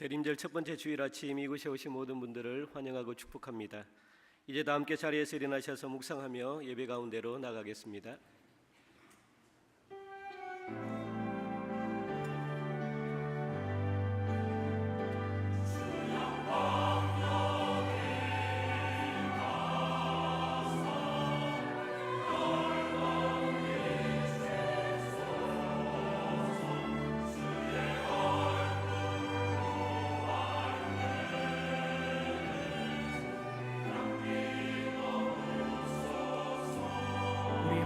대림절 첫 번째 주일 아침 이곳에 오신 모든 분들을 환영하고 축복합니다. 이제 다 함께 자리에서 일어나셔서 묵상하며 예배 가운데로 나가겠습니다.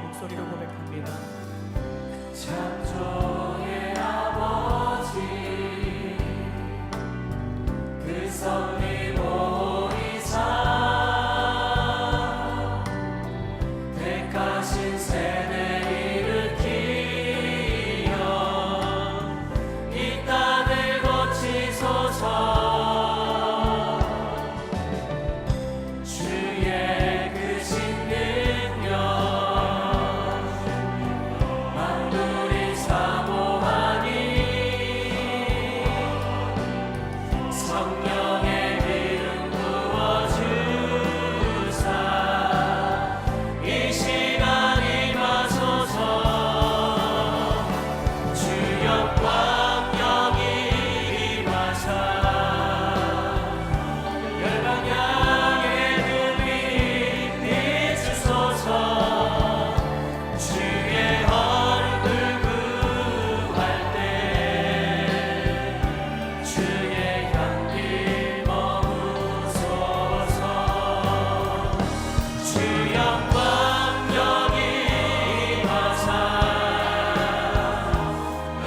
목소리로 고백합니다. 창조의 아버지 그 성리 보이사 택하신 세대 일으키며 이 땅을 고치소서. 주의 크신 능력 성령의 기름 부어주사 이 시간 임하소서. 주 영광 영이 임하사 열방 향해 눈이 비추소서. 주의 얼굴 구할 때 주의 향기 머무소서. 주 영광 영이 임하사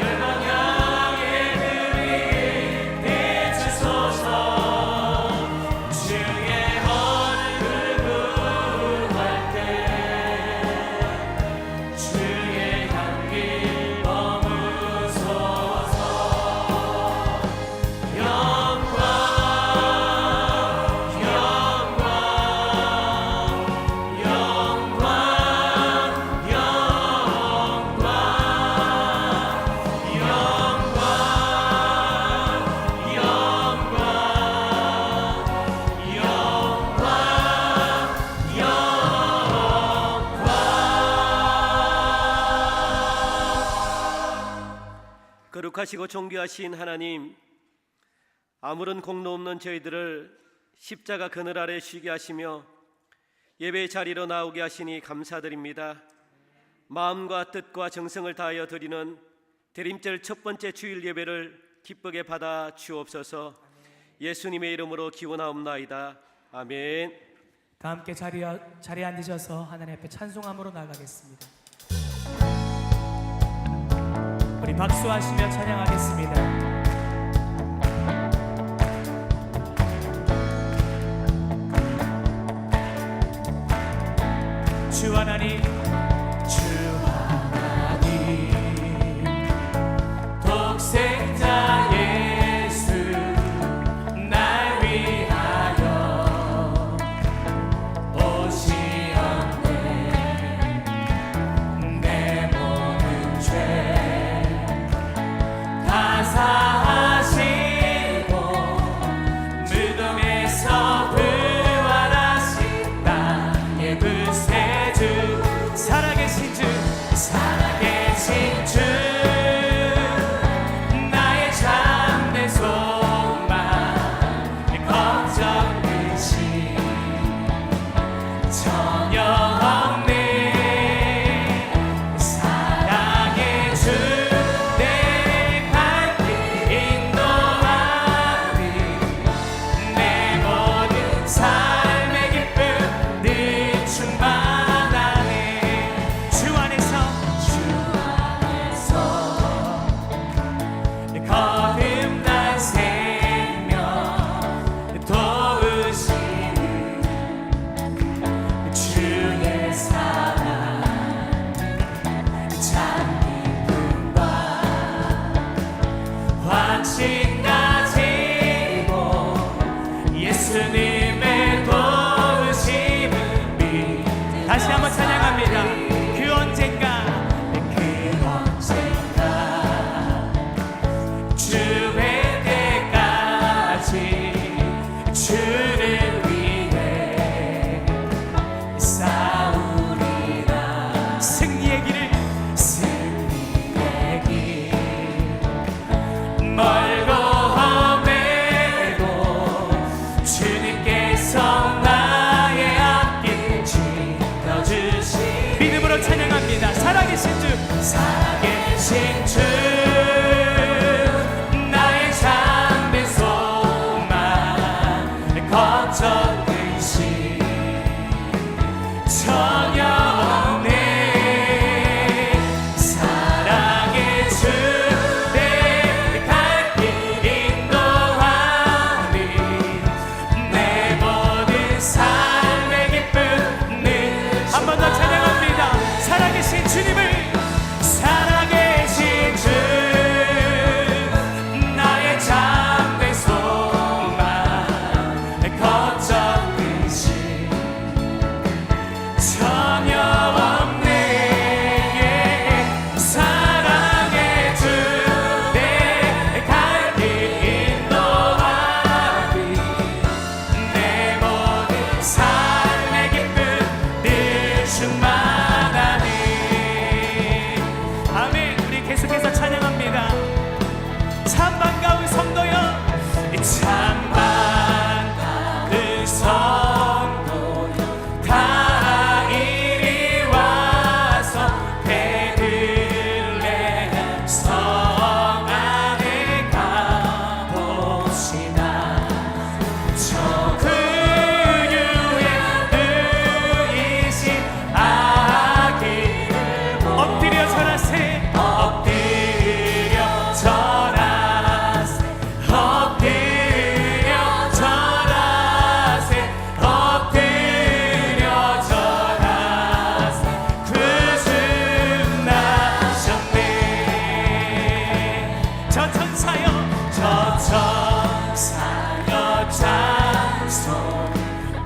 열방 향해 눈이 비추소서. 주의 얼굴 구할 때 주의 향기 머무소서. 영광 영광 영광 거룩하시고 존귀하신 하나님, 아무런 공로 없는 저희들을 십자가 그늘 아래 쉬게 하시며 예배의 자리로 나오게 하시니 감사드립니다. 마음과 뜻과 정성을 다하여 드리는 대림절 첫 번째 주일 예배를 기쁘게 받아 주옵소서. 예수님의 이름으로 기원하옵나이다. 아멘. 다 함께 자리에 앉으셔서 하나님 앞에 찬송함으로 나가겠습니다. 우리 박수하시며 찬양하겠습니다. 주 하나님, 주 하나님 독생자 예수 날 위하여 오시었네. 내 모든 죄 다 사하시고 무덤에서 부활하신 나의 구세주 살아계신 주 나의 잠든 소망 걱정된 시 전혀 없네. 사랑의 주 내 갈 길 인도하리. 내 모든 삶의 기쁨 늘 한 번 더 찬양합니다. 살아계신 주님을 살아계신 주 나의 잠든 소망 걱정된 시 전혀 없네. 사랑의 주 내 갈 길 인도하리. 내 모든 삶의 기쁨 늘 충만하니. 아멘. 우리 계속해서 찬양합니다. 참 반가운 성도여, 참 반가운 성도여, 다 이리 와서 베들레헴 성 안에 가봅시다. 저 그유의 의이신 아기를 엎드려 절하세. 엎드려 절하세. 엎드려 절하세. 엎드려 절하세. 구주 나셨네. 저 천사여, 저 천사여 찬송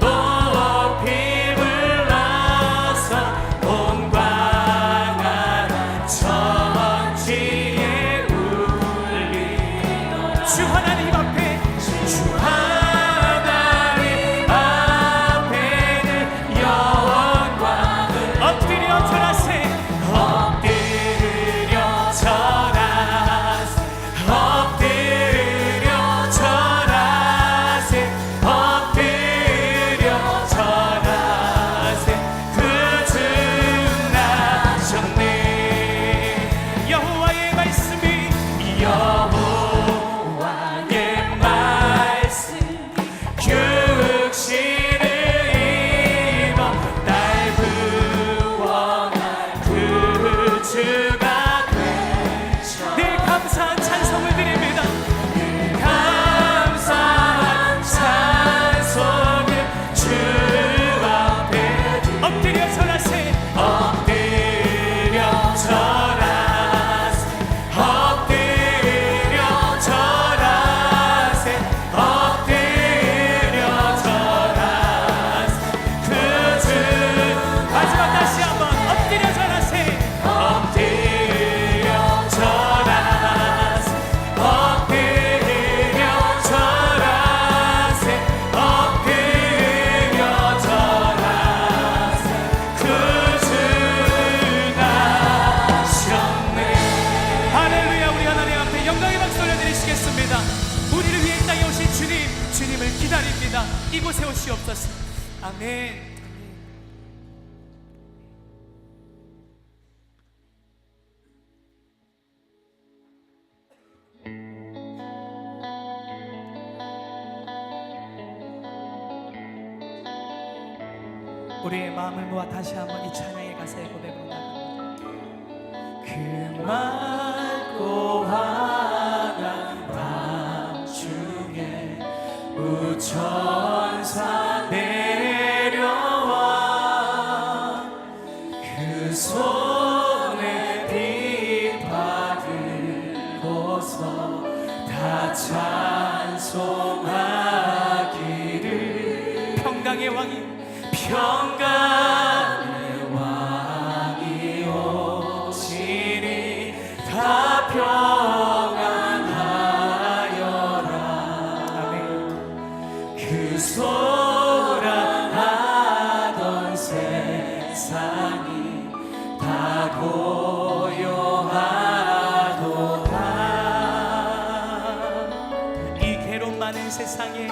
높이 불러서 온광하라 천지에 울리노라. 주 하나님 앞에, 주 하나님 앞에는 영광을 엎드려 절하세. 엎드려 절하세. 엎드려 절하세. 엎드려 절하세. 구주 나셨네. 여호와의 말씀이, 여호와의 말씀 육신을 입어 날 구원할 구주가 되셔. 늘 감사한 찬송을 드립니다. 늘 감사한 찬송을 주 앞에 엎드려 절하세. 엎드려 절하세. 엎드려 절하세. 엎드려 절하세. 구주 마지막 다시 한번 엎드려 절하세. 엎드려 절하세. 엎드려 절하세. 엎드려 절하세. 구주 나셨네. 할렐루야. 우리 하나님 앞에 영광의 박수 올려드리시겠습니다. 우리를 위해 이 땅에 오신 주님, 주님을 기다립니다. 이곳에 오시옵소서. 아멘. 우리의 마음을 모아 다시 한번 이 찬양의 가사에 고백으로 나갑니다. 그 맑고 환한 밤 중에 우천사 내려와 그 손에 빛 받으고서 다 찬송하기를. 평강의 왕이, 평강의 왕이 오시니 다 평안하여라. 아멘. 그 소란하던 세상이 다 고요하도다. 이 괴로움 많은 세상에,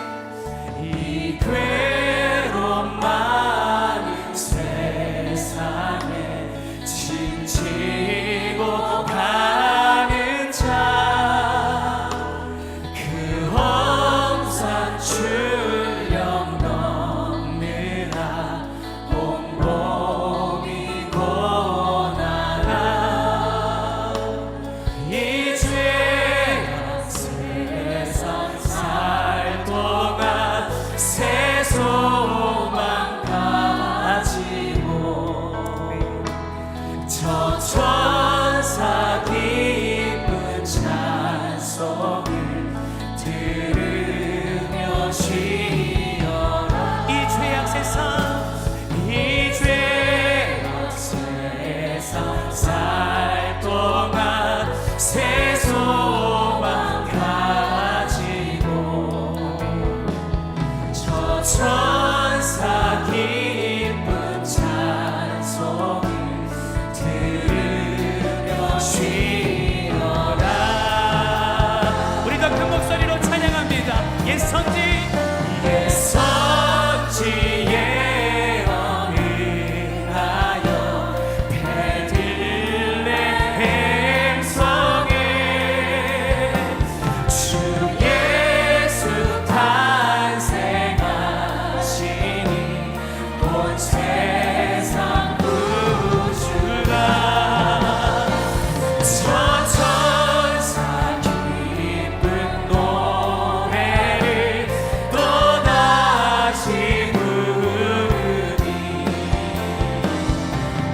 이 괴로움 많은 세상에 짐지고 들으며 쉬어라. 이 죄악 세상 살 동안 새 소망 가지고 저 천사 기쁜 찬송을 들으며 쉬어라. 우리도 큰 목소리로 찬양합니다. 옛 선지 예언하여 베들레헴 성에 주 예수 탄생하시니 온 세상 구주가 저 천사 기쁜 노래를 또다시 부르니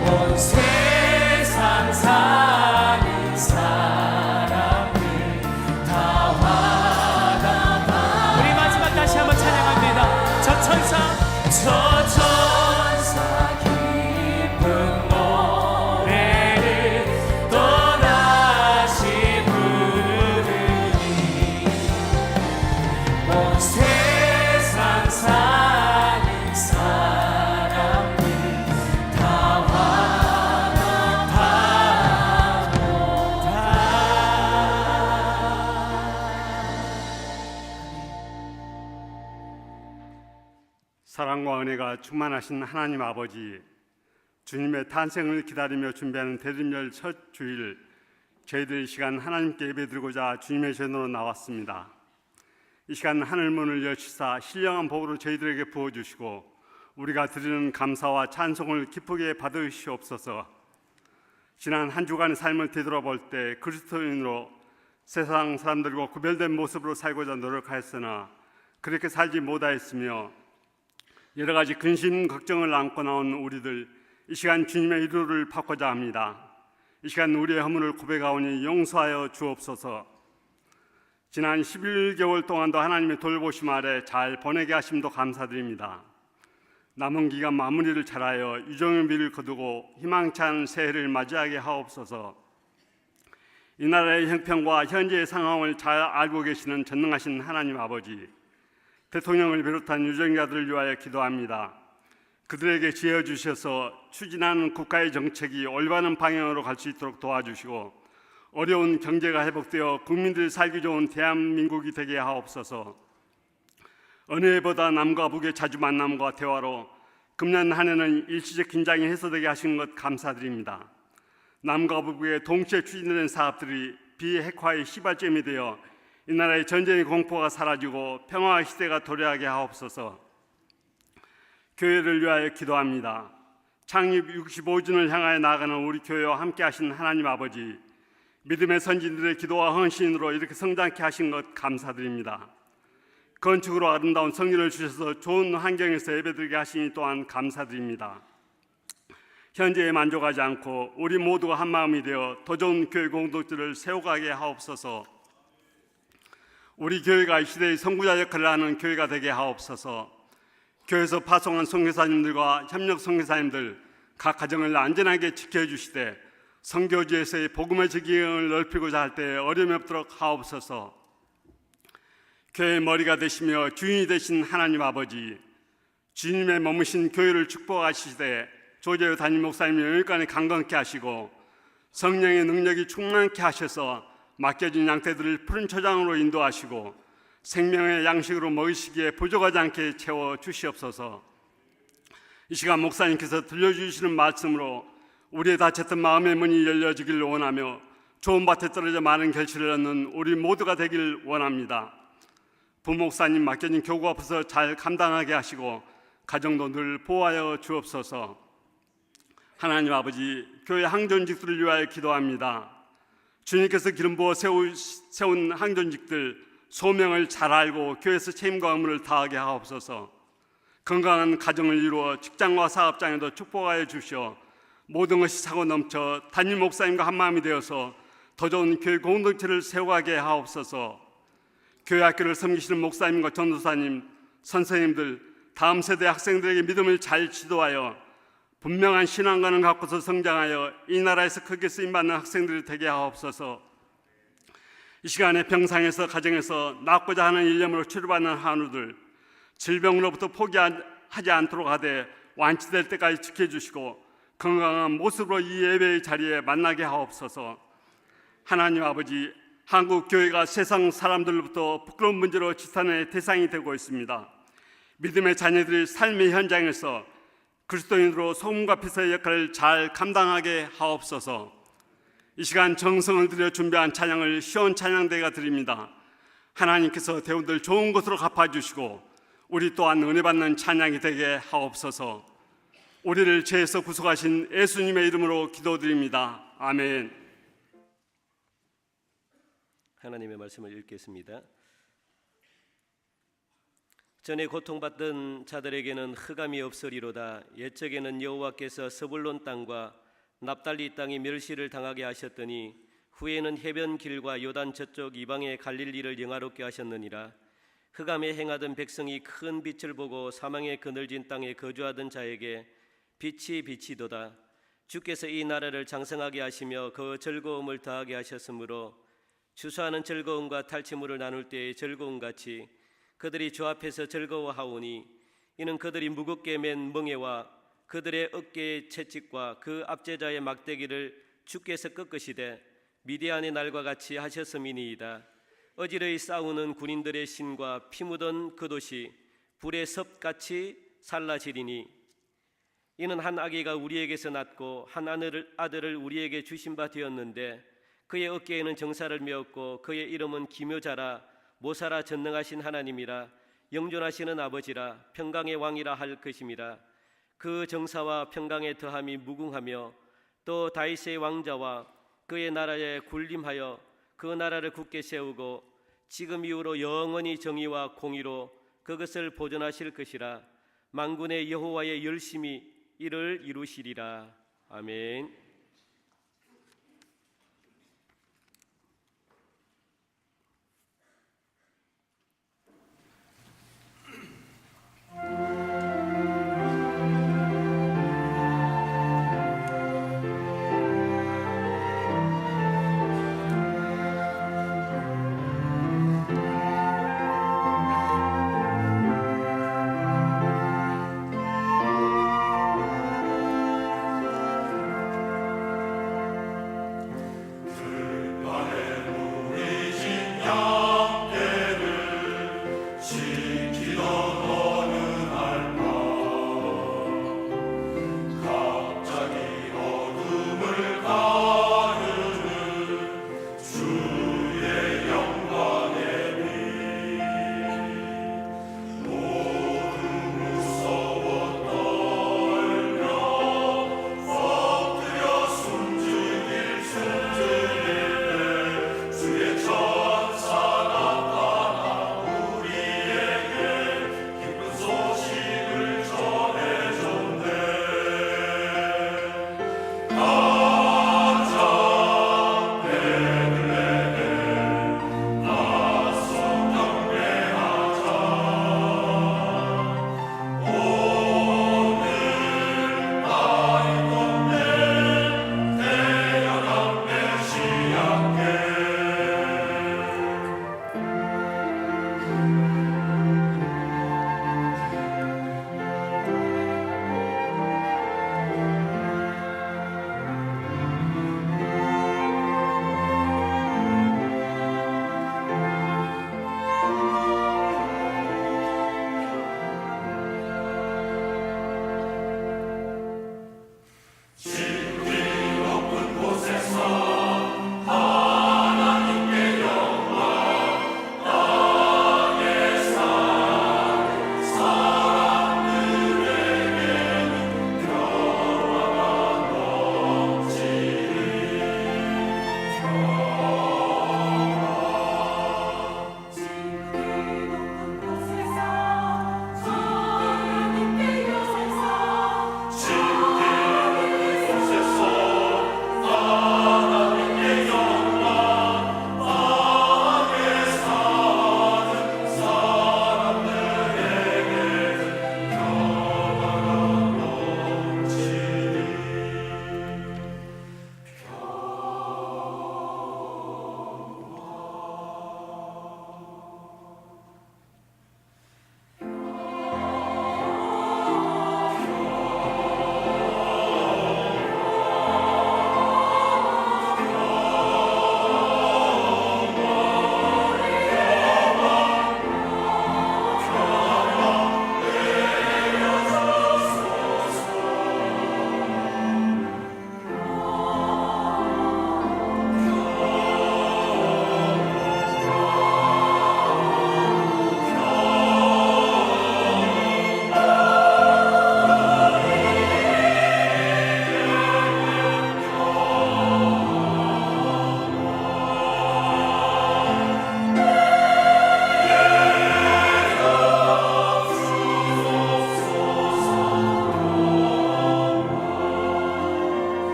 온 세상 사는 사람들 다 화답하. 우리 마지막 다시 한번 찬양합니다. 저 천사 기쁜 노래를 또다시 부르니 온 세상 사는 사람들 다 사랑과 은혜가 충만하신 하나님 아버지, 주님의 탄생을 기다리며 준비하는 대림절 첫 주일, 저희들 이 시간 하나님께 예배드리고자 주님의 전으로 나왔습니다. 이 시간 하늘 문을 여시사 신령한 복으로 저희들에게 부어주시고 우리가 드리는 감사와 찬송을 기쁘게 받으시옵소서. 지난 한 주간의 삶을 되돌아볼 때 그리스도인으로 세상 사람들과 구별된 모습으로 살고자 노력하였으나 그렇게 살지 못하였으며 여러 가지 근심 걱정을 안고 나온 우리들, 이 시간 주님의 위로를 받고자 합니다. 이 시간 우리의 허물을 고백하오니 용서하여 주옵소서. 지난 11개월 동안도 하나님의 돌보심 아래 잘 보내게 하심도 감사드립니다. 남은 기간 마무리를 잘하여 유종의 미를 거두고 희망찬 새해를 맞이하게 하옵소서. 이 나라의 형편과 현재의 상황을 잘 알고 계시는 전능하신 하나님 아버지, 대통령을 비롯한 유정자들을 위하여 기도합니다. 그들에게 지혜 주셔서 추진하는 국가의 정책이 올바른 방향으로 갈 수 있도록 도와주시고 어려운 경제가 회복되어 국민들이 살기 좋은 대한민국이 되게 하옵소서. 어느 해보다 남과 북의 자주 만남과 대화로 금년 한 해는 일시적 긴장이 해소되게 하신 것 감사드립니다. 남과 북의 동시에 추진되는 사업들이 비핵화의 시발점이 되어 이 나라의 전쟁의 공포가 사라지고 평화의 시대가 도래하게 하옵소서. 교회를 위하여 기도합니다. 창립 65주년을 향하여 나아가는 우리 교회와 함께 하신 하나님 아버지, 믿음의 선진들의 기도와 헌신으로 이렇게 성장케 하신 것 감사드립니다. 건축으로 아름다운 성전을 주셔서 좋은 환경에서 예배드리게 하시니 또한 감사드립니다. 현재에 만족하지 않고 우리 모두가 한마음이 되어 더 좋은 교회 공동체를 세워가게 하옵소서. 우리 교회가 이 시대의 선구자 역할을 하는 교회가 되게 하옵소서. 교회에서 파송한 선교사님들과 협력 선교사님들 각 가정을 안전하게 지켜주시되 선교지에서의 복음의 적용을 넓히고자 할 때 어려움이 없도록 하옵소서. 교회의 머리가 되시며 주인이 되신 하나님 아버지, 주님의 머무신 교회를 축복하시되 조재호 담임 목사님이 영육간에 강건케 하시고 성령의 능력이 충만케 하셔서 맡겨진 양떼들을 푸른 초장으로 인도하시고 생명의 양식으로 먹이시기에 부족하지 않게 채워 주시옵소서. 이 시간 목사님께서 들려주시는 말씀으로 우리의 닫혔던 마음의 문이 열려지길 원하며 좋은 밭에 떨어져 많은 결실을 얻는 우리 모두가 되길 원합니다. 부목사님 맡겨진 교구 앞에서 잘 감당하게 하시고 가정도 늘 보호하여 주옵소서. 하나님 아버지, 교회 항존직들을 위하여 기도합니다. 주님께서 기름 부어 세운 항존직들 소명을 잘 알고 교회에서 책임과 의무를 다하게 하옵소서. 건강한 가정을 이루어 직장과 사업장에도 축복하여 주시어 모든 것이 차고 넘쳐 담임 목사님과 한마음이 되어서 더 좋은 교회 공동체를 세워가게 하옵소서. 교회 학교를 섬기시는 목사님과 전도사님, 선생님들, 다음 세대 학생들에게 믿음을 잘 지도하여 분명한 신앙관을 갖고서 성장하여 이 나라에서 크게 쓰임받는 학생들이 되게 하옵소서. 이 시간에 병상에서 가정에서 낫고자 하는 일념으로 치료받는 한우들, 질병으로부터 포기하지 않도록 하되 완치될 때까지 지켜주시고 건강한 모습으로 이 예배의 자리에 만나게 하옵소서. 하나님 아버지, 한국 교회가 세상 사람들로부터 부끄러운 문제로 지탄의 대상이 되고 있습니다. 믿음의 자녀들이 삶의 현장에서 그리스도인으로 소금과 빛의 역할을 잘 감당하게 하옵소서. 이 시간 정성을 들여 준비한 찬양을 시온 찬양대가 드립니다. 하나님께서 대원들 좋은 것으로 갚아주시고 우리 또한 은혜 받는 찬양이 되게 하옵소서. 우리를 죄에서 구속하신 예수님의 이름으로 기도드립니다. 아멘. 하나님의 말씀을 읽겠습니다. 전에 고통받던 자들에게는 흑암이 없으리로다. 옛적에는 여호와께서 스불론 땅과 납달리 땅이 멸시를 당하게 하셨더니 후에는 해변 길과 요단 저쪽 이방의 갈릴리를 영화롭게 하셨느니라. 흑암에 행하던 백성이 큰 빛을 보고 사망의 그늘진 땅에 거주하던 자에게 빛이 비치도다. 주께서 이 나라를 장성하게 하시며 그 즐거움을 더하게 하셨으므로 추수하는 즐거움과 탈취물을 나눌 때의 즐거움같이 그들이 주 앞에서 즐거워하오니 이는 그들이 무겁게 맨 멍에와 그들의 어깨의 채찍과 그 압제자의 막대기를 주께서 꺾으시되 미디안의 날과 같이 하셨음이니이다. 어지러이 싸우는 군인들의 신과 피 묻은 그 도시 불의 섭같이 살라지리니 이는 한 아기가 우리에게서 낳고 한 아들을 우리에게 주신 바 되었는데 그의 어깨에는 정사를 메었고 그의 이름은 기묘자라 모사라 전능하신 하나님이라 영존하시는 아버지라 평강의 왕이라 할 것임이라. 그 정사와 평강의 더함이 무궁하며 또 다윗의 왕자와 그의 나라에 군림하여 그 나라를 굳게 세우고 지금 이후로 영원히 정의와 공의로 그것을 보존하실 것이라. 만군의 여호와의 열심히 이를 이루시리라. 아멘.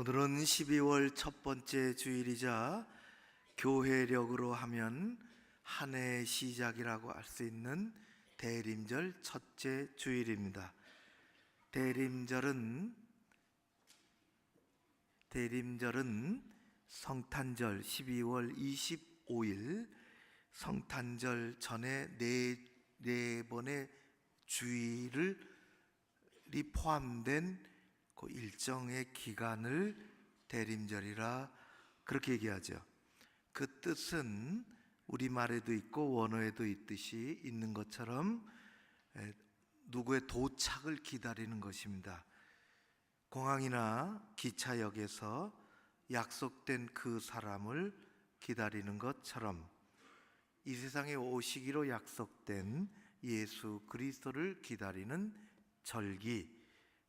오늘은 12월 첫 번째 주일이자 교회력으로 하면 한 해의 시작이라고 할 수 있는 대림절 첫째 주일입니다. 대림절은 성탄절 12월 25일 성탄절 전에 네 번의 주일이 포함된 그 일정의 기간을 대림절이라 그렇게 얘기하죠. 그 뜻은 우리말에도 있고 원어에도 있듯이 있는 것처럼 누구의 도착을 기다리는 것입니다. 공항이나 기차역에서 약속된 그 사람을 기다리는 것처럼 이 세상에 오시기로 약속된 예수 그리스도를 기다리는 절기,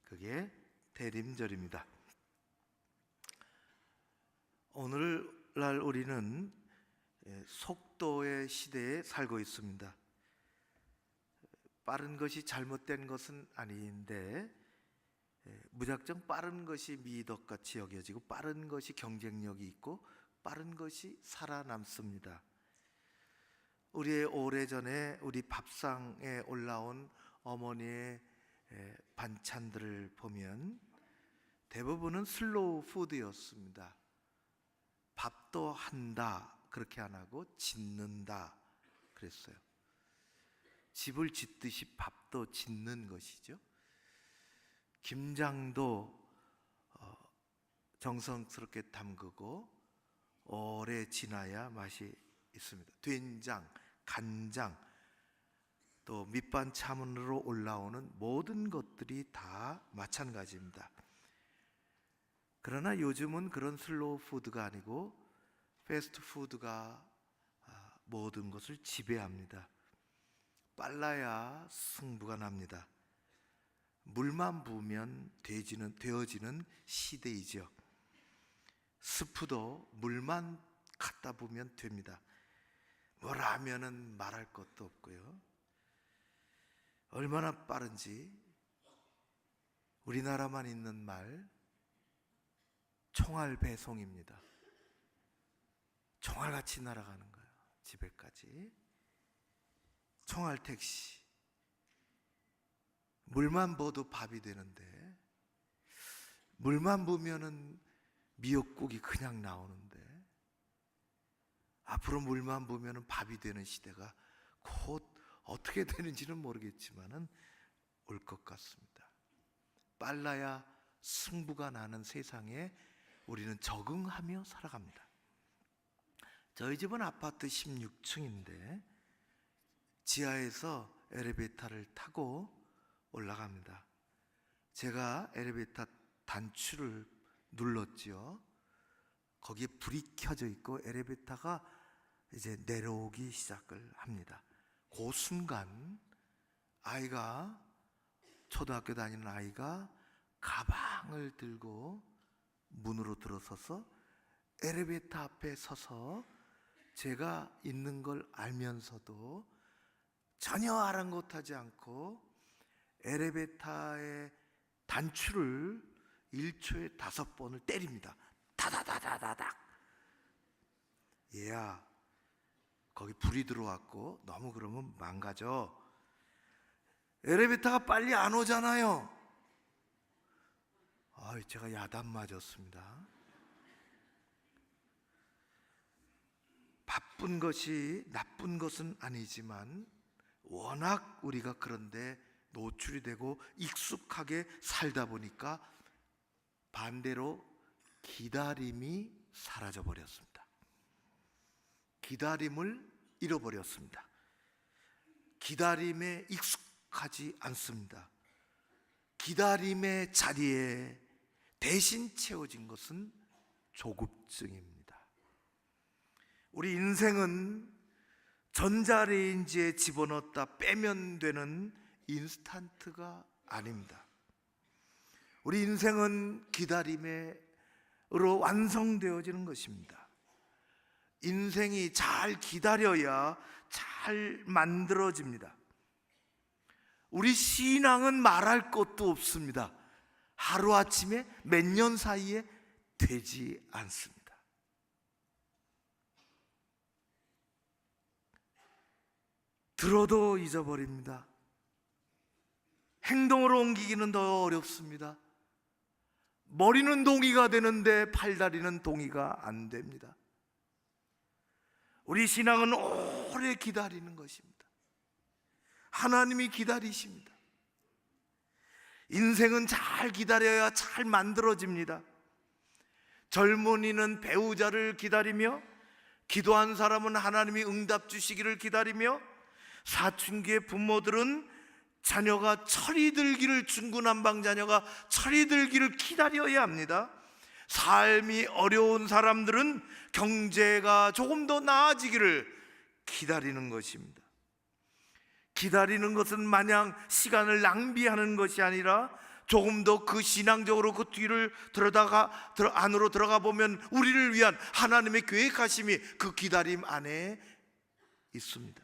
그게 대림절입니다. 오늘날 우리는 속도의 시대에 살고 있습니다. 빠른 것이 잘못된 것은 아닌데 무작정 빠른 것이 미덕같이 여겨지고 빠른 것이 경쟁력이 있고 빠른 것이 살아남습니다. 우리의 오래전에 우리 밥상에 올라온 어머니의 반찬들을 보면 대부분은 슬로우 푸드였습니다. 밥도 한다 그렇게 안 하고 짓는다 그랬어요. 집을 짓듯이 밥도 짓는 것이죠. 김장도 정성스럽게 담그고 오래 지나야 맛이 있습니다. 된장, 간장, 또 밑반찬으로 올라오는 모든 것들이 다 마찬가지입니다. 그러나 요즘은 그런 슬로우 푸드가 아니고 패스트푸드가 모든 것을 지배합니다. 빨라야 승부가 납니다. 물만 부으면 되어지는 시대이죠. 스프도 물만 갖다 부으면 됩니다. 뭐 라면은 말할 것도 없고요. 얼마나 빠른지 우리나라만 있는 말 총알 배송입니다. 총알같이 날아가는 거예요. 집에까지. 총알 택시. 물만 부어도 밥이 되는데 물만 부으면은 미역국이 그냥 나오는데 앞으로 물만 부으면은 밥이 되는 시대가 곧 어떻게 되는지는 모르겠지만은 올 것 같습니다. 빨라야 승부가 나는 세상에 우리는 적응하며 살아갑니다. 저희 집은 아파트 16층인데 지하에서 엘리베이터를 타고 올라갑니다. 제가 엘리베이터 단추를 눌렀지요. 거기에 불이 켜져 있고 엘리베이터가 이제 내려오기 시작을 합니다. 그 순간 초등학교 다니는 아이가 가방을 들고 문으로 들어서서 엘리베이터 앞에 서서 제가 있는 걸 알면서도 전혀 아랑곳하지 않고 엘리베이터의 단추를 1초에 5번을 때립니다. 다다다다다닥. 얘야, 거기 불이 들어왔고 너무 그러면 망가져. 엘리베이터가 빨리 안 오잖아요. 제가 야단 맞았습니다. 바쁜 것이 나쁜 것은 아니지만 워낙 우리가 그런데 노출이 되고 익숙하게 살다 보니까 반대로 기다림이 사라져 버렸습니다. 기다림을 잃어버렸습니다. 기다림에 익숙하지 않습니다. 기다림의 자리에 대신 채워진 것은 조급증입니다. 우리 인생은 전자레인지에 집어넣었다 빼면 되는 인스턴트가 아닙니다. 우리 인생은 기다림으로 완성되어지는 것입니다. 인생이 잘 기다려야 잘 만들어집니다. 우리 신앙은 말할 것도 없습니다. 하루아침에 몇 년 사이에 되지 않습니다. 들어도 잊어버립니다. 행동으로 옮기기는 더 어렵습니다. 머리는 동의가 되는데 팔다리는 동의가 안 됩니다. 우리 신앙은 오래 기다리는 것입니다. 하나님이 기다리십니다. 인생은 잘 기다려야 잘 만들어집니다. 젊은이는 배우자를 기다리며, 기도한 사람은 하나님이 응답 주시기를 기다리며, 사춘기의 부모들은 자녀가 철이 들기를, 중구난방 자녀가 철이 들기를 기다려야 합니다. 삶이 어려운 사람들은 경제가 조금 더 나아지기를 기다리는 것입니다. 기다리는 것은 마냥 시간을 낭비하는 것이 아니라 조금 더 그 신앙적으로 그 뒤를 안으로 들어가 보면 우리를 위한 하나님의 계획하심이 그 기다림 안에 있습니다.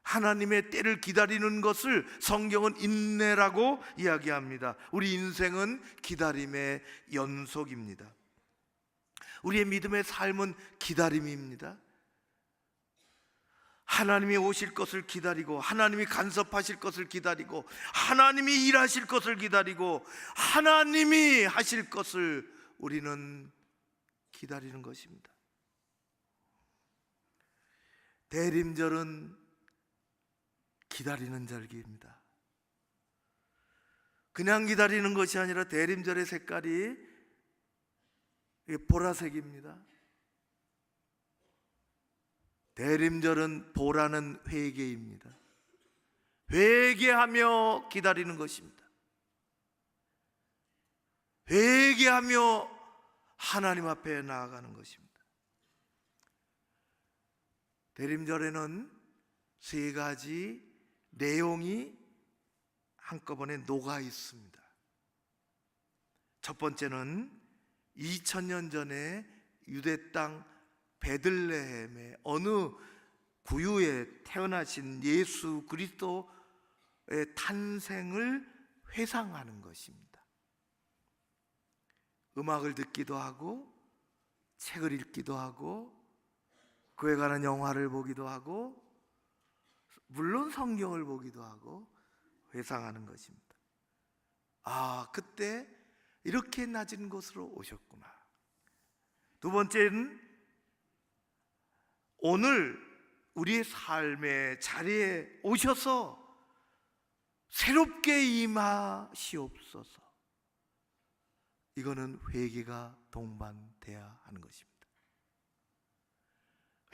하나님의 때를 기다리는 것을 성경은 인내라고 이야기합니다. 우리 인생은 기다림의 연속입니다. 우리의 믿음의 삶은 기다림입니다. 하나님이 오실 것을 기다리고, 하나님이 간섭하실 것을 기다리고, 하나님이 일하실 것을 기다리고, 하나님이 하실 것을 우리는 기다리는 것입니다. 대림절은 기다리는 절기입니다. 그냥 기다리는 것이 아니라 대림절의 색깔이 보라색입니다. 대림절은 보라는 회개입니다. 회개하며 기다리는 것입니다. 회개하며 하나님 앞에 나아가는 것입니다. 대림절에는 세 가지 내용이 한꺼번에 녹아 있습니다. 첫 번째는 2000년 전에 유대 땅 베들레헴의 어느 구유에 태어나신 예수 그리스도의 탄생을 회상하는 것입니다. 음악을 듣기도 하고, 책을 읽기도 하고, 그에 관한 영화를 보기도 하고, 물론 성경을 보기도 하고 회상하는 것입니다. 아, 그때 이렇게 낮은 곳으로 오셨구나. 두 번째는 오늘 우리의 삶의 자리에 오셔서 새롭게 임하시옵소서. 이거는 회개가 동반돼야 하는 것입니다.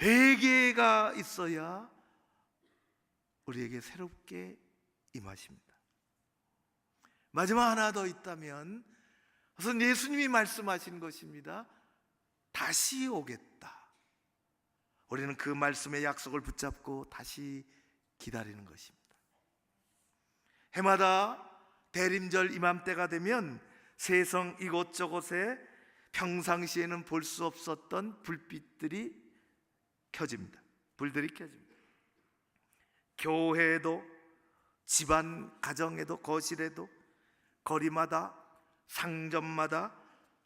회개가 있어야 우리에게 새롭게 임하십니다. 마지막 하나 더 있다면, 우선 예수님이 말씀하신 것입니다. 다시 오겠다. 우리는 그 말씀의 약속을 붙잡고 다시 기다리는 것입니다. 해마다 대림절 이맘때가 되면 세상 이곳저곳에 평상시에는 볼 수 없었던 불빛들이 켜집니다. 불들이 켜집니다. 교회에도, 집안 가정에도, 거실에도, 거리마다, 상점마다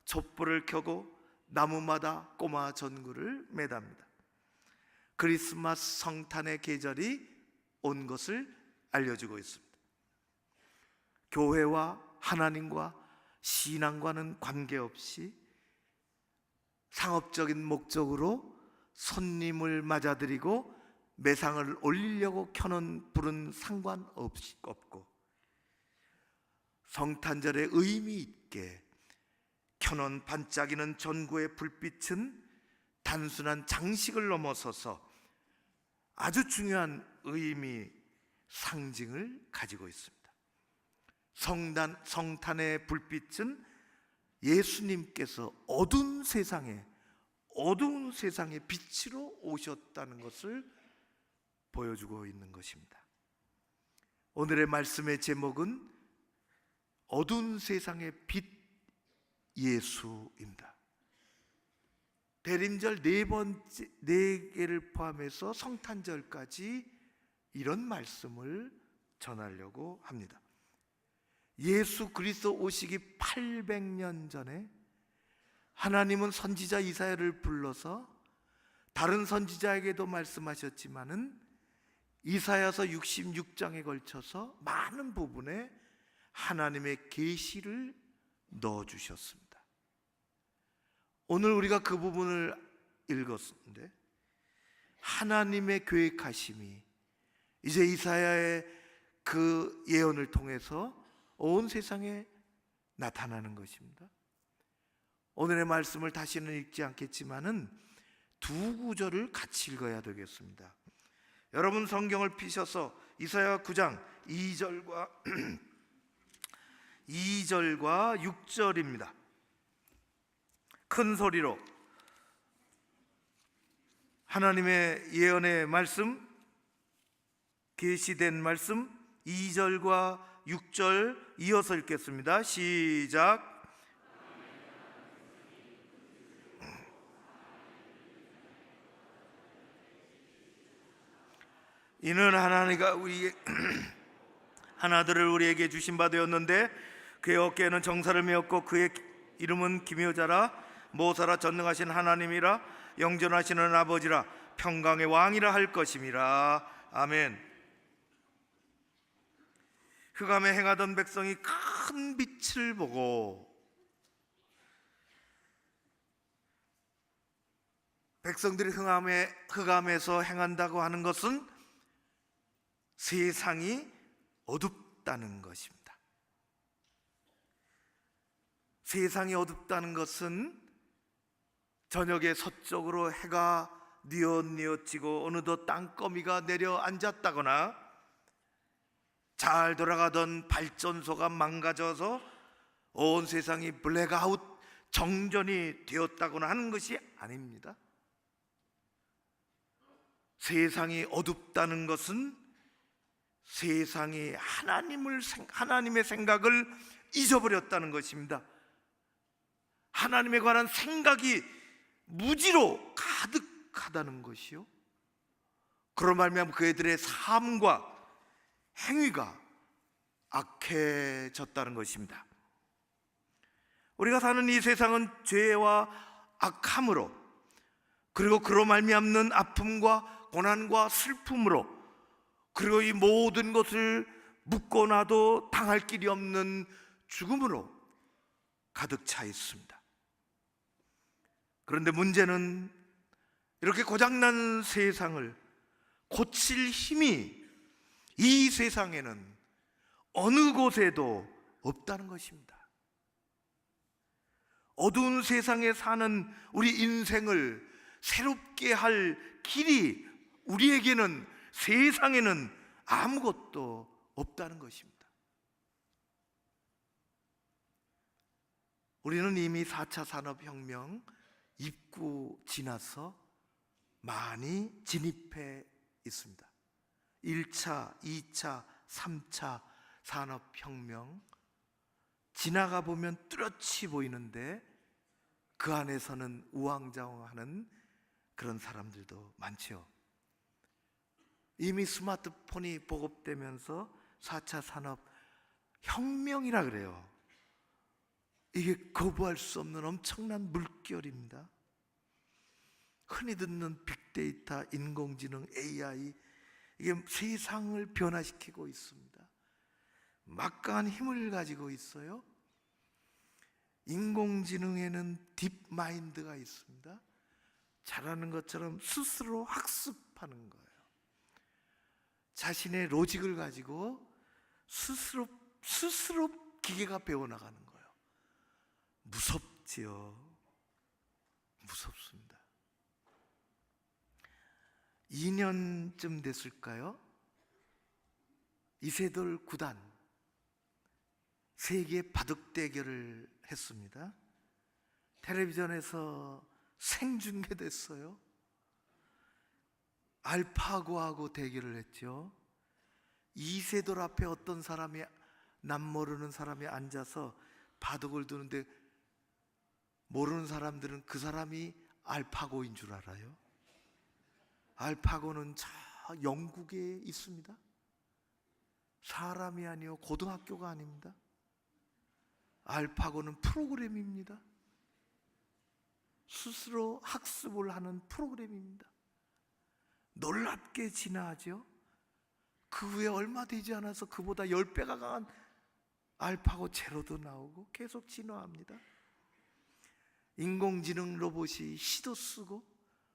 촛불을 켜고 나무마다 꼬마 전구를 매답니다. 크리스마스 성탄의 계절이 온 것을 알려주고 있습니다. 교회와 하나님과 신앙과는 관계없이 상업적인 목적으로 손님을 맞아들이고 매상을 올리려고 켜놓은 불은 상관없고, 성탄절에 의미 있게 켜놓은 반짝이는 전구의 불빛은 단순한 장식을 넘어서서 아주 중요한 의미, 상징을 가지고 있습니다. 성탄의 불빛은 예수님께서 어두운 세상에 빛으로 오셨다는 것을 보여주고 있는 것입니다. 오늘의 말씀의 제목은 어두운 세상의 빛 예수입니다. 대림절 네 개를 포함해서 성탄절까지 이런 말씀을 전하려고 합니다. 예수 그리스도 오시기 800년 전에 하나님은 선지자 이사야를 불러서 다른 선지자에게도 말씀하셨지만은 이사야서 66장에 걸쳐서 많은 부분에 하나님의 계시를 넣어 주셨습니다. 오늘 우리가 그 부분을 읽었는데 하나님의 계획하심이 이제 이사야의 그 예언을 통해서 온 세상에 나타나는 것입니다. 오늘의 말씀을 다시는 읽지 않겠지만은 두 구절을 같이 읽어야 되겠습니다. 여러분 성경을 펴셔서 이사야 9장 2절과 6절입니다. 큰 소리로 하나님의 예언의 말씀, 계시된 말씀 2절과 6절 이어서 읽겠습니다. 시작. 이는 하나님과 우리 하나들을 우리에게 주신 바 되었는데 그의 어깨에는 정사를 메었고 그의 이름은 기묘자라 모사라 전능하신 하나님이라 영존하시는 아버지라 평강의 왕이라 할 것임이라. 아멘. 흑암에 행하던 백성이 큰 빛을 보고 백성들이 흑암에서 행한다고 하는 것은 세상이 어둡다는 것입니다. 세상이 어둡다는 것은 저녁에 서쪽으로 해가 뉘엿뉘엿지고 어느덧 땅거미가 내려앉았다거나 잘 돌아가던 발전소가 망가져서 온 세상이 블랙아웃 정전이 되었다거나 하는 것이 아닙니다. 세상이 어둡다는 것은 세상이 하나님의 생각을 잊어버렸다는 것입니다. 하나님에 관한 생각이 무지로 가득하다는 것이요, 그런 말미암아 그들의 삶과 행위가 악해졌다는 것입니다. 우리가 사는 이 세상은 죄와 악함으로, 그리고 그로 말미암는 아픔과 고난과 슬픔으로, 그리고 이 모든 것을 묻고나도 당할 길이 없는 죽음으로 가득 차 있습니다. 그런데 문제는 이렇게 고장난 세상을 고칠 힘이 이 세상에는 어느 곳에도 없다는 것입니다. 어두운 세상에 사는 우리 인생을 새롭게 할 길이 우리에게는, 세상에는 아무것도 없다는 것입니다. 우리는 이미 4차 산업혁명 입구 지나서 많이 진입해 있습니다. 1차, 2차, 3차 산업혁명 지나가 보면 뚜렷이 보이는데 그 안에서는 우왕좌왕하는 그런 사람들도 많죠. 이미 스마트폰이 보급되면서 4차 산업혁명이라 그래요. 이게 거부할 수 없는 엄청난 물결입니다. 흔히 듣는 빅데이터, 인공지능, AI, 이게 세상을 변화시키고 있습니다. 막강한 힘을 가지고 있어요. 인공지능에는 딥마인드가 있습니다. 잘하는 것처럼 스스로 학습하는 거예요. 자신의 로직을 가지고 스스로 기계가 배워나가는 거예요. 무섭지요. 무섭습니다. 2년쯤 됐을까요? 이세돌 구단 세계 바둑 대결을 했습니다. 텔레비전에서 생중계됐어요. 알파고하고 대결을 했죠. 이세돌 앞에 어떤 사람이, 남 모르는 사람이 앉아서 바둑을 두는데 모르는 사람들은 그 사람이 알파고인 줄 알아요. 알파고는 저 영국에 있습니다. 사람이 아니요, 고등학교가 아닙니다. 알파고는 프로그램입니다. 스스로 학습을 하는 프로그램입니다. 놀랍게 진화하죠. 그 후에 얼마 되지 않아서 그보다 10배가 강한 알파고 제로도 나오고 계속 진화합니다. 인공지능 로봇이 시도 쓰고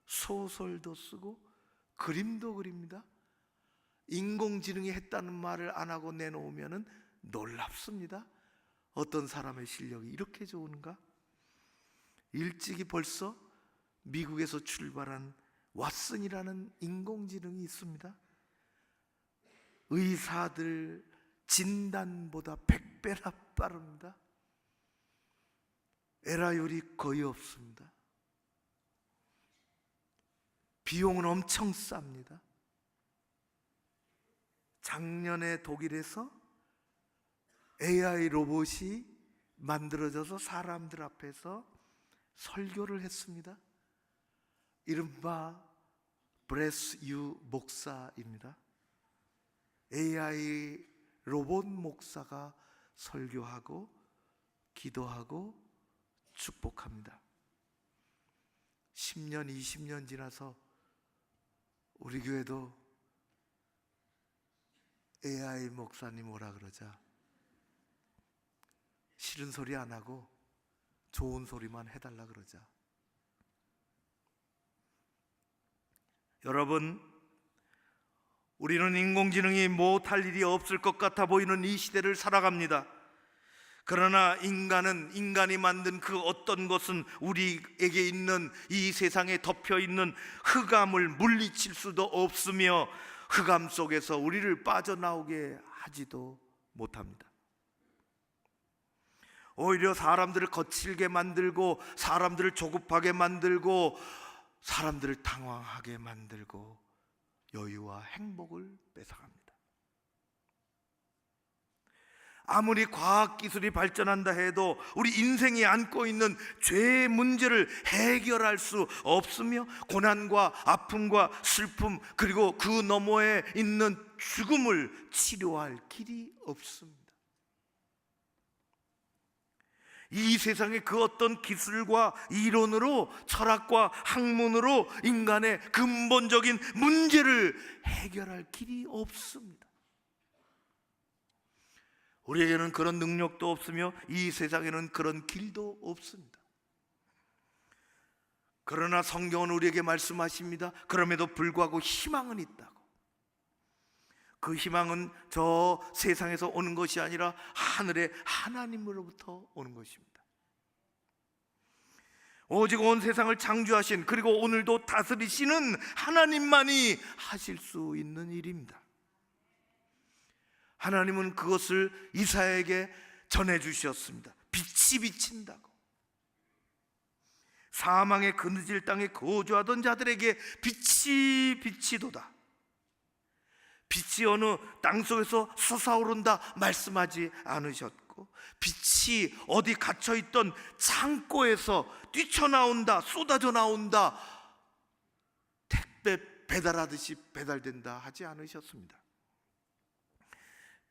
소설도 쓰고 그림도 그립니다. 인공지능이 했다는 말을 안 하고 내놓으면 놀랍습니다. 어떤 사람의 실력이 이렇게 좋은가? 일찍이 벌써 미국에서 출발한 왓슨이라는 인공지능이 있습니다. 의사들 진단보다 100배나 빠릅니다. 에러율이 거의 없습니다. 비용은 엄청 쌉니다. 작년에 독일에서 AI 로봇이 만들어져서 사람들 앞에서 설교를 했습니다. 이른바 브레스 유 목사입니다. AI 로봇 목사가 설교하고 기도하고 축복합니다. 10년, 20년 지나서 우리 교회도 AI 목사님 오라 그러자 싫은 소리 안 하고 좋은 소리만 해달라 그러자. 여러분, 우리는 인공지능이 못할 일이 없을 것 같아 보이는 이 시대를 살아갑니다. 그러나 인간이 만든 그 어떤 것은 우리에게 있는 이 세상에 덮여 있는 흑암을 물리칠 수도 없으며 흑암 속에서 우리를 빠져나오게 하지도 못합니다. 오히려 사람들을 거칠게 만들고 사람들을 조급하게 만들고 사람들을 당황하게 만들고 여유와 행복을 뺏어갑니다. 아무리 과학기술이 발전한다 해도 우리 인생이 안고 있는 죄의 문제를 해결할 수 없으며 고난과 아픔과 슬픔 그리고 그 너머에 있는 죽음을 치료할 길이 없습니다. 이 세상의 그 어떤 기술과 이론으로 철학과 학문으로 인간의 근본적인 문제를 해결할 길이 없습니다. 우리에게는 그런 능력도 없으며 이 세상에는 그런 길도 없습니다. 그러나 성경은 우리에게 말씀하십니다. 그럼에도 불구하고 희망은 있다고. 그 희망은 저 세상에서 오는 것이 아니라 하늘의 하나님으로부터 오는 것입니다. 오직 온 세상을 창조하신 그리고 오늘도 다스리시는 하나님만이 하실 수 있는 일입니다. 하나님은 그것을 이사야에게 전해주셨습니다. 빛이 비친다고. 사망의 그늘질 땅에 거주하던 자들에게 빛이 비치도다. 빛이 어느 땅속에서 솟아오른다 말씀하지 않으셨고, 빛이 어디 갇혀있던 창고에서 뛰쳐나온다, 쏟아져 나온다, 택배 배달하듯이 배달된다 하지 않으셨습니다.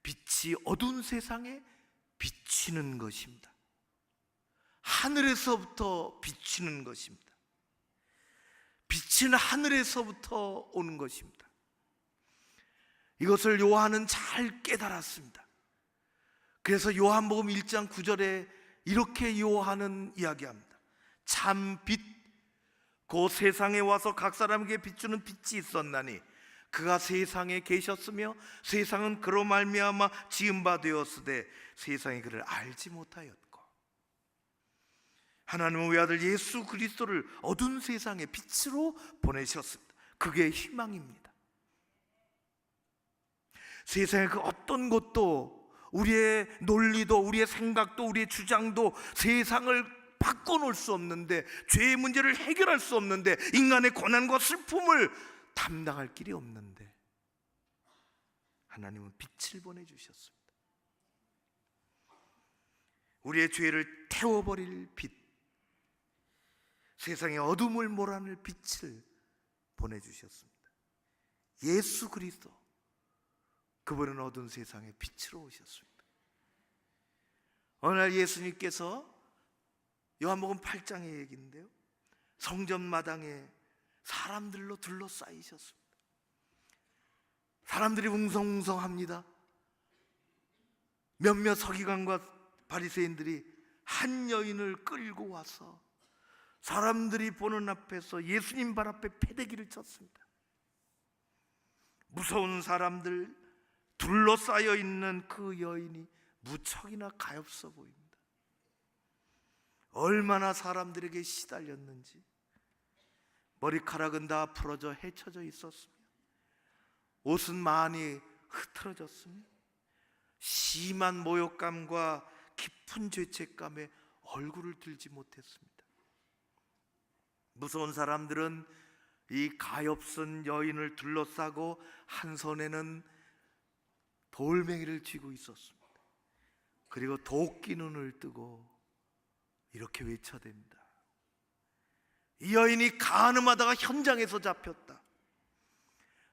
빛이 어두운 세상에 비치는 것입니다. 하늘에서부터 비치는 것입니다. 빛은 하늘에서부터 오는 것입니다. 이것을 요한은 잘 깨달았습니다. 그래서 요한복음 1장 9절에 이렇게 요한은 이야기합니다. 참 빛, 그 세상에 와서 각 사람에게 비추는 빛이 있었나니 그가 세상에 계셨으며 세상은 그로 말미암아 지은 바 되었으되 세상이 그를 알지 못하였고, 하나님은 외아들 예수 그리스도를 어두운 세상의 빛으로 보내셨습니다. 그게 희망입니다. 세상의 그 어떤 것도, 우리의 논리도, 우리의 생각도, 우리의 주장도 세상을 바꿔놓을 수 없는데, 죄의 문제를 해결할 수 없는데, 인간의 고난과 슬픔을 담당할 길이 없는데, 하나님은 빛을 보내주셨습니다. 우리의 죄를 태워버릴 빛, 세상의 어둠을 몰아낼 빛을 보내주셨습니다. 예수 그리스도, 그분은 어두운 세상에 빛으로 오셨습니다. 어느 날 예수님께서, 요한복음 8장의 얘기인데요, 성전 마당에 사람들로 둘러싸이셨습니다. 사람들이 웅성웅성합니다. 몇몇 서기관과 바리새인들이 한 여인을 끌고 와서 사람들이 보는 앞에서 예수님 발 앞에 패대기를 쳤습니다. 무서운 사람들 둘러싸여 있는 그 여인이 무척이나 가엾어 보입니다. 얼마나 사람들에게 시달렸는지. 머리카락은 다 풀어져 헤쳐져 있었으며 옷은 많이 흐트러졌으며 심한 모욕감과 깊은 죄책감에 얼굴을 들지 못했습니다. 무서운 사람들은 이 가엾은 여인을 둘러싸고 한 손에는 돌멩이를 쥐고 있었습니다. 그리고 도끼 눈을 뜨고 이렇게 외쳐댑니다. 이 여인이 간음하다가 현장에서 잡혔다.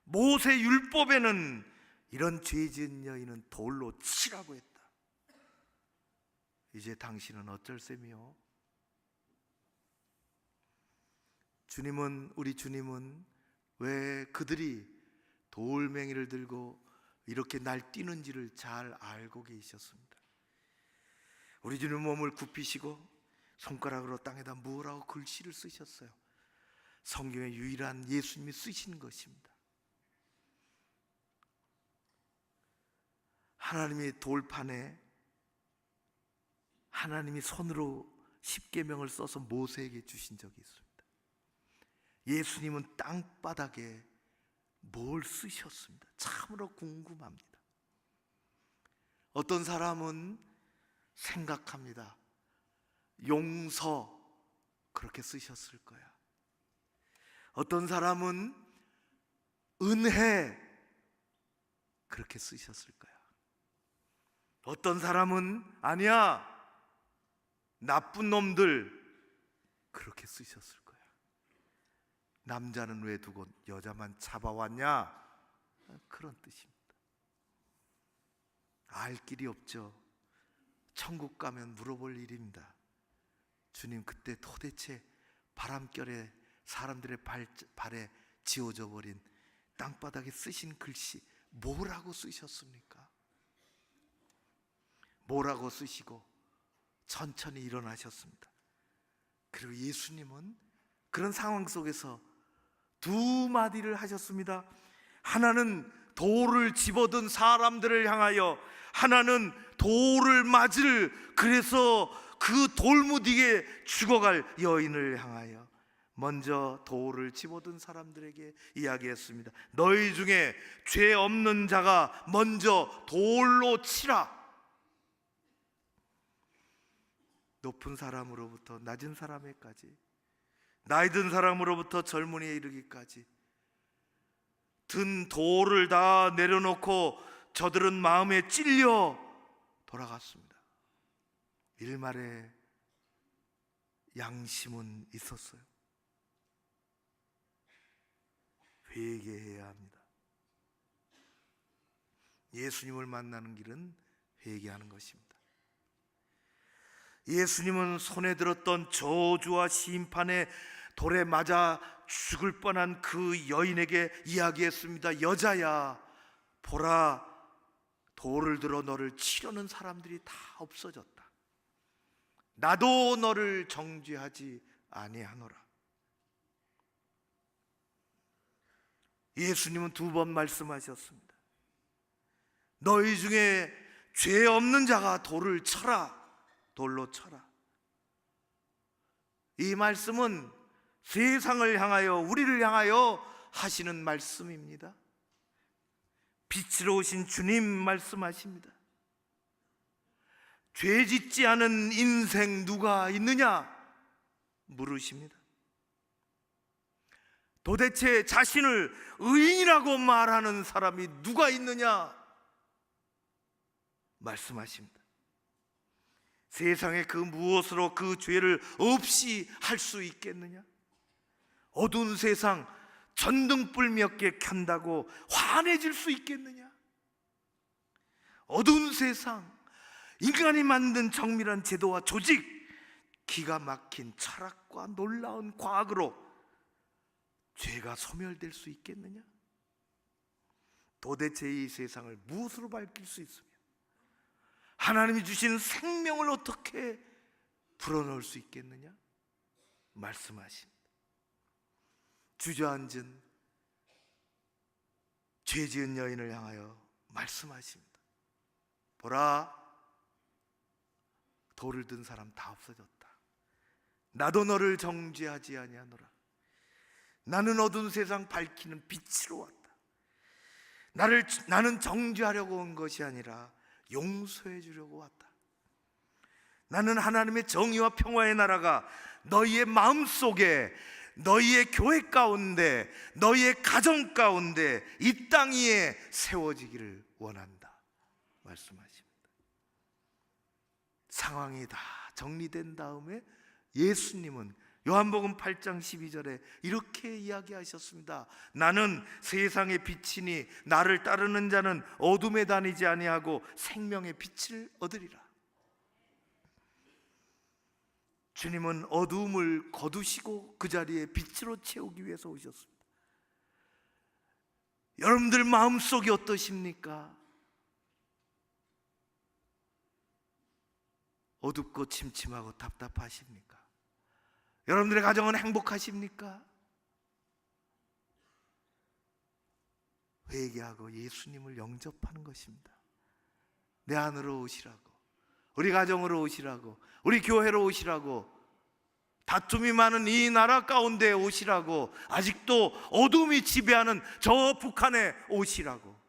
모세 율법에는 이런 죄 지은 여인은 돌로 치라고 했다. 이제 당신은 어쩔 셈이요? 우리 주님은 왜 그들이 돌멩이를 들고 이렇게 날뛰는지를 잘 알고 계셨습니다. 우리 주님 몸을 굽히시고 손가락으로 땅에다 뭐라고 글씨를 쓰셨어요. 성경의 유일한 예수님이 쓰신 것입니다. 하나님의 돌판에 하나님이 손으로 십계명을 써서 모세에게 주신 적이 있습니다. 예수님은 땅바닥에 뭘 쓰셨습니다. 참으로 궁금합니다. 어떤 사람은 생각합니다. 용서, 그렇게 쓰셨을 거야. 어떤 사람은 은혜, 그렇게 쓰셨을 거야. 어떤 사람은 아니야, 나쁜 놈들, 그렇게 쓰셨을 거야. 남자는 왜 두고 여자만 잡아왔냐? 그런 뜻입니다. 알 길이 없죠. 천국 가면 물어볼 일입니다. 주님, 그때 도대체 바람결에 사람들의 발에 지워져 버린 땅바닥에 쓰신 글씨 뭐라고 쓰셨습니까? 뭐라고 쓰시고 천천히 일어나셨습니다. 그리고 예수님은 그런 상황 속에서 두 마디를 하셨습니다. 하나는 돌을 집어든 사람들을 향하여, 하나는 돌을 맞을, 그래서 그 돌무디에 죽어갈 여인을 향하여. 먼저 돌을 집어든 사람들에게 이야기했습니다. 너희 중에 죄 없는 자가 먼저 돌로 치라. 높은 사람으로부터 낮은 사람에까지, 나이 든 사람으로부터 젊은이에 이르기까지 든 돌을 다 내려놓고 저들은 마음에 찔려 돌아갔습니다. 일말의 양심은 있었어요. 회개해야 합니다. 예수님을 만나는 길은 회개하는 것입니다. 예수님은 손에 들었던 저주와 심판에 돌에 맞아 죽을 뻔한 그 여인에게 이야기했습니다. 여자야, 보라, 돌을 들어 너를 치려는 사람들이 다 없어졌다. 나도 너를 정죄하지 아니하노라. 예수님은 두 번 말씀하셨습니다. 너희 중에 죄 없는 자가 돌을 쳐라. 돌로 쳐라. 이 말씀은 세상을 향하여, 우리를 향하여 하시는 말씀입니다. 빛으로 오신 주님 말씀하십니다. 죄 짓지 않은 인생 누가 있느냐 물으십니다. 도대체 자신을 의인이라고 말하는 사람이 누가 있느냐 말씀하십니다. 세상에 그 무엇으로 그 죄를 없이 할 수 있겠느냐? 어두운 세상 전등불 몇 개 켠다고 환해질 수 있겠느냐? 어두운 세상 인간이 만든 정밀한 제도와 조직, 기가 막힌 철학과 놀라운 과학으로 죄가 소멸될 수 있겠느냐? 도대체 이 세상을 무엇으로 밝힐 수 있으며 하나님이 주신 생명을 어떻게 불어넣을 수 있겠느냐? 말씀하십니다. 주저앉은 죄지은 여인을 향하여 말씀하십니다. 보라, 돌을 든 사람 다 없어졌다. 나도 너를 정죄하지 아니하노라. 나는 어두운 세상 밝히는 빛으로 왔다. 나는 정죄하려고 온 것이 아니라 용서해 주려고 왔다. 나는 하나님의 정의와 평화의 나라가 너희의 마음속에, 너희의 교회 가운데, 너희의 가정 가운데, 이 땅 위에 세워지기를 원한다 말씀하십니다. 상황이 다 정리된 다음에 예수님은 요한복음 8장 12절에 이렇게 이야기하셨습니다. 나는 세상의 빛이니 나를 따르는 자는 어둠에 다니지 아니하고 생명의 빛을 얻으리라. 주님은 어두움을 거두시고 그 자리에 빛으로 채우기 위해서 오셨습니다. 여러분들 마음속이 어떠십니까? 어둡고 침침하고 답답하십니까? 여러분들의 가정은 행복하십니까? 회개하고 예수님을 영접하는 것입니다. 내 안으로 오시라고, 우리 가정으로 오시라고, 우리 교회로 오시라고, 다툼이 많은 이 나라 가운데 오시라고, 아직도 어둠이 지배하는 저 북한에 오시라고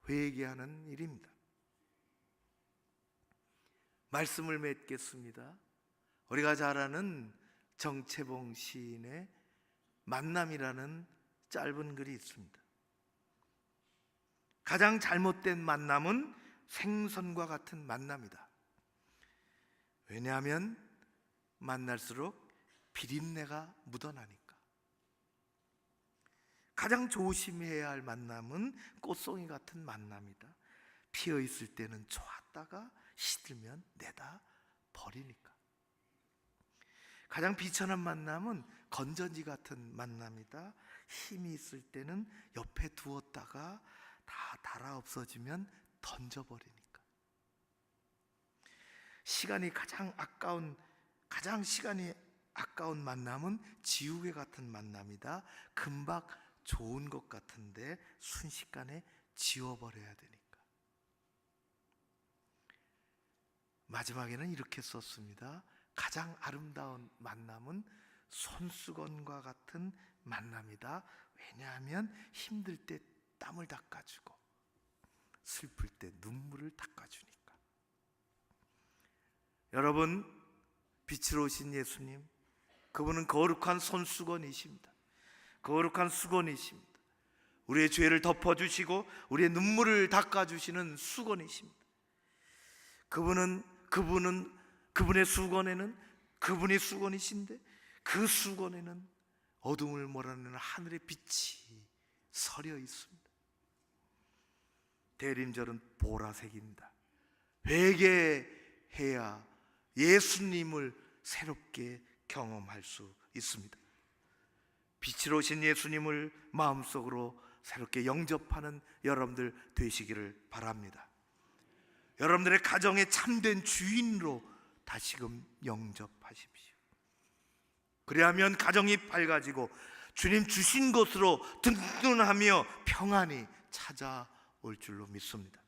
회개하는 일입니다. 말씀을 맺겠습니다. 우리가 잘 아는 정채봉 시인의 만남이라는 짧은 글이 있습니다. 가장 잘못된 만남은 생선과 같은 만남이다. 왜냐하면 만날수록 비린내가 묻어나니까. 가장 조심해야 할 만남은 꽃송이 같은 만남이다. 피어 있을 때는 좋았다가 시들면 내다 버리니까. 가장 비천한 만남은 건전지 같은 만남이다. 힘이 있을 때는 옆에 두었다가 다 닳아 없어지면 던져버리니까. 시간이 아까운 만남은 지우개 같은 만남이다. 금방 좋은 것 같은데 순식간에 지워버려야 되니까. 마지막에는 이렇게 썼습니다. 가장 아름다운 만남은 손수건과 같은 만남이다. 왜냐하면 힘들 때 땀을 닦아주고 슬플 때 눈물을 닦아주니까. 여러분, 빛으로 오신 예수님, 그분은 거룩한 손수건이십니다. 거룩한 수건이십니다. 우리의 죄를 덮어주시고 우리의 눈물을 닦아주시는 수건이십니다. 그분의 수건에는, 그분이 수건이신데 그 수건에는 어둠을 몰아내는 하늘의 빛이 서려 있습니다. 대림절은 보라색입니다. 회개해야 예수님을 새롭게 경험할 수 있습니다. 빛으로 오신 예수님을 마음속으로 새롭게 영접하는 여러분들 되시기를 바랍니다. 여러분들의 가정의 참된 주인으로 다시금 영접하십시오. 그래야면 가정이 밝아지고 주님 주신 것으로 든든하며 평안이 찾아올 줄로 믿습니다.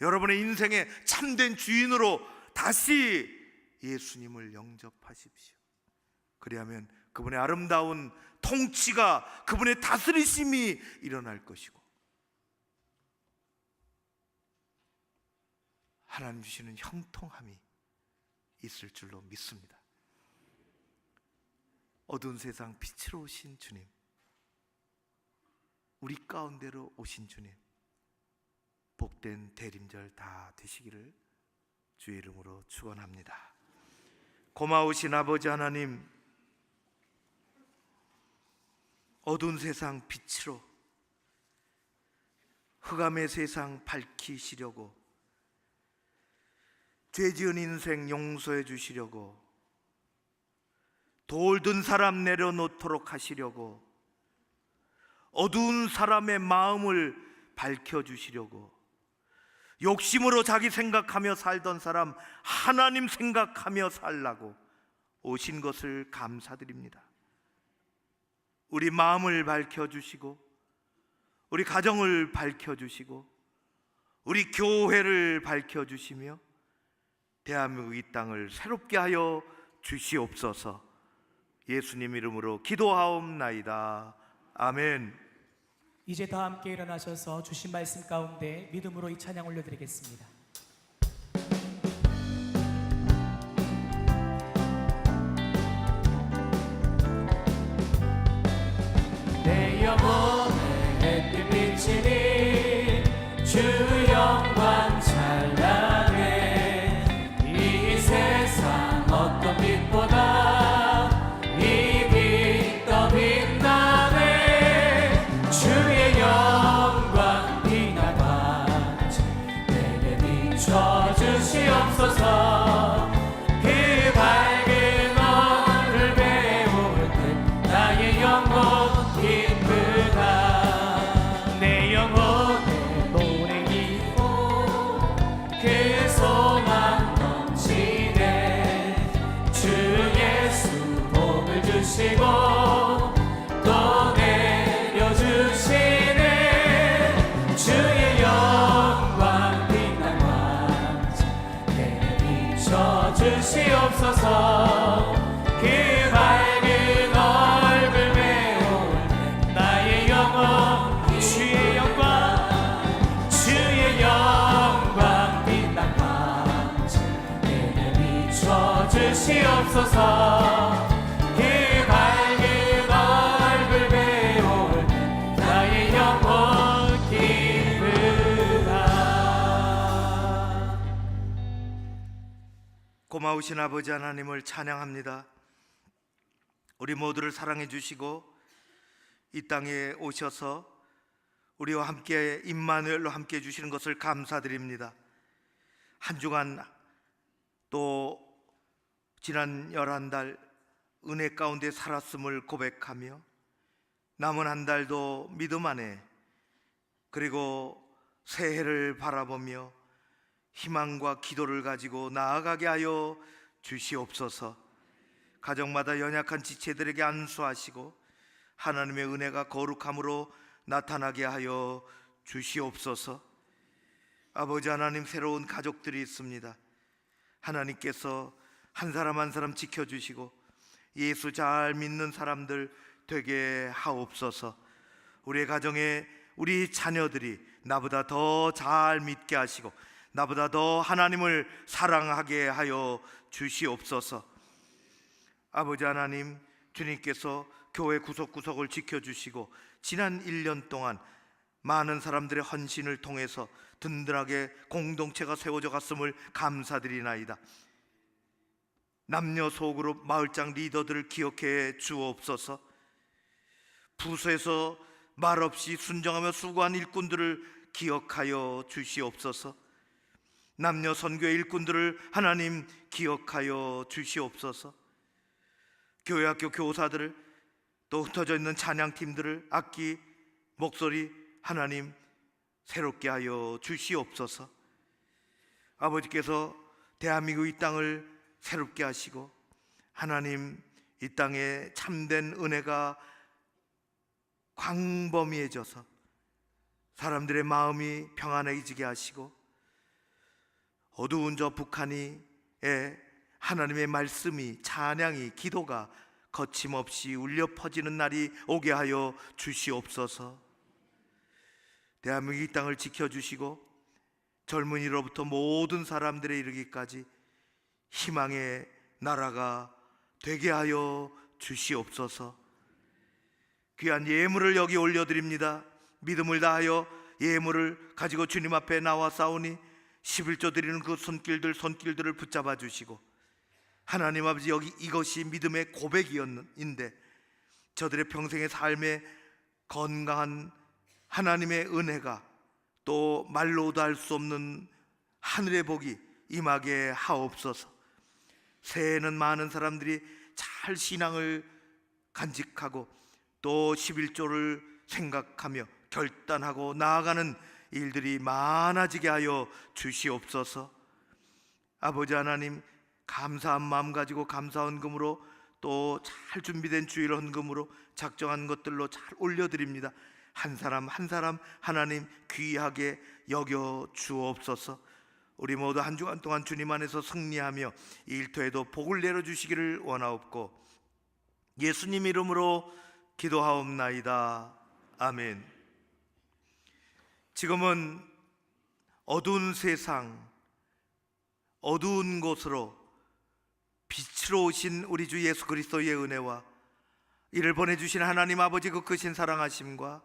여러분의 인생의 참된 주인으로 다시 예수님을 영접하십시오. 그래야면 그분의 아름다운 통치가, 그분의 다스리심이 일어날 것이고 하나님 주시는 형통함이 있을 줄로 믿습니다. 어두운 세상 빛으로 오신 주님, 우리 가운데로 오신 주님, 복된 대림절 다 되시기를 주의 이름으로 축원합니다. 고마우신 아버지 하나님, 어두운 세상 빛으로, 흑암의 세상 밝히시려고 죄 지은 인생 용서해 주시려고, 돌든 사람 내려놓도록 하시려고, 어두운 사람의 마음을 밝혀주시려고, 욕심으로 자기 생각하며 살던 사람 하나님 생각하며 살라고 오신 것을 감사드립니다. 우리 마음을 밝혀주시고, 우리 가정을 밝혀주시고, 우리 교회를 밝혀주시며 대한민국 이 땅을 새롭게 하여 주시옵소서. 예수님 이름으로 기도하옵나이다. 아멘. 이제 다 함께 일어나셔서 주신 말씀 가운데 믿음으로 이 찬양 올려드리겠습니다. 내 영혼에 햇빛 비치니 주 영광 찬란해. 이 세상 어떤 빛보다 이 빛 더 빛나네. 주의 영광 빛나 반짝 내게 비춰 주시옵소서. 그 밝은 얼굴 배울 때 나의 영혼 기쁘다. 내 영혼에 노래 기고 그 소망 넘치네. 주 예수 복을 주시고 또 내려주시네. 주의 영광 빛난 왕자 내게 비춰 주시옵소서. 그 밝은 얼굴 배울 때 나의 영혼 주의 영광 주의 영광 빛난 왕자 내게 비춰 주시옵소서. 그 밝은 얼굴 배울 때 나의 영혼 기쁘다. 고마우신 아버지 하나님을 찬양합니다. 우리 모두를 사랑해 주시고 이 땅에 오셔서 우리와 함께 임마누엘로 함께 해 주시는 것을 감사드립니다. 한 주간 또 지난 11달 은혜 가운데 살았음을 고백하며 남은 한 달도 믿음 안에 그리고 새해를 바라보며 희망과 기도를 가지고 나아가게 하여 주시옵소서. 가정마다 연약한 지체들에게 안수하시고 하나님의 은혜가 거룩함으로 나타나게 하여 주시옵소서. 아버지 하나님, 새로운 가족들이 있습니다. 하나님께서 한 사람 한 사람 지켜주시고 예수 잘 믿는 사람들 되게 하옵소서. 우리의 가정에 우리 자녀들이 나보다 더 잘 믿게 하시고 나보다 더 하나님을 사랑하게 하여 주시옵소서. 아버지 하나님, 주님께서 교회 구석구석을 지켜주시고 지난 1년 동안 많은 사람들의 헌신을 통해서 든든하게 공동체가 세워져 갔음을 감사드리나이다. 남녀 소그룹 마을장 리더들을 기억해 주옵소서. 부서에서 말없이 순정하며 수고한 일꾼들을 기억하여 주시옵소서. 남녀 선교 일꾼들을 하나님 기억하여 주시옵소서. 교회학교 교사들을 또 흩어져 있는 찬양팀들을 악기, 목소리 하나님 새롭게 하여 주시옵소서. 아버지께서 대한민국 이 땅을 새롭게 하시고 하나님 이 땅에 참된 은혜가 광범위해져서 사람들의 마음이 평안해지게 하시고 어두운 저 북한이에 하나님의 말씀이, 찬양이, 기도가 거침없이 울려 퍼지는 날이 오게 하여 주시옵소서. 대한민국 이 땅을 지켜주시고 젊은이로부터 모든 사람들에 이르기까지 희망의 나라가 되게 하여 주시옵소서. 귀한 예물을 여기 올려드립니다. 믿음을 다하여 예물을 가지고 주님 앞에 나와 싸우니 11조 드리는 그 손길들을 붙잡아 주시고 하나님 아버지, 여기 이것이 믿음의 고백이었는데 저들의 평생의 삶에 건강한 하나님의 은혜가 또 말로도 할 수 없는 하늘의 복이 임하게 하옵소서. 새해에는 많은 사람들이 잘 신앙을 간직하고 또 11조를 생각하며 결단하고 나아가는 일들이 많아지게 하여 주시옵소서. 아버지 하나님, 감사한 마음 가지고 감사헌금으로 또 잘 준비된 주일 헌금으로 작정한 것들로 잘 올려드립니다. 한 사람 한 사람 하나님 귀하게 여겨 주옵소서. 우리 모두 한 주간 동안 주님 안에서 승리하며 일터에도 복을 내려주시기를 원하옵고 예수님 이름으로 기도하옵나이다. 아멘. 지금은 어두운 세상, 어두운 곳으로 빛으로 오신 우리 주 예수 그리스도의 은혜와 이를 보내주신 하나님 아버지 그 크신 사랑하심과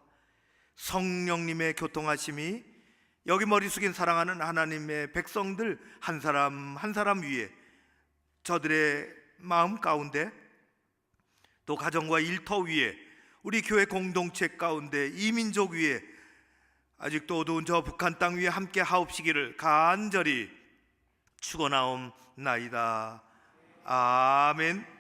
성령님의 교통하심이 여기 머리 숙인 사랑하는 하나님의 백성들 한 사람 한 사람 위에, 저들의 마음 가운데, 또 가정과 일터 위에, 우리 교회 공동체 가운데, 이민족 위에, 아직도 어두운 저 북한 땅 위에 함께 하옵시기를 간절히 축원하옵나이다. 아멘.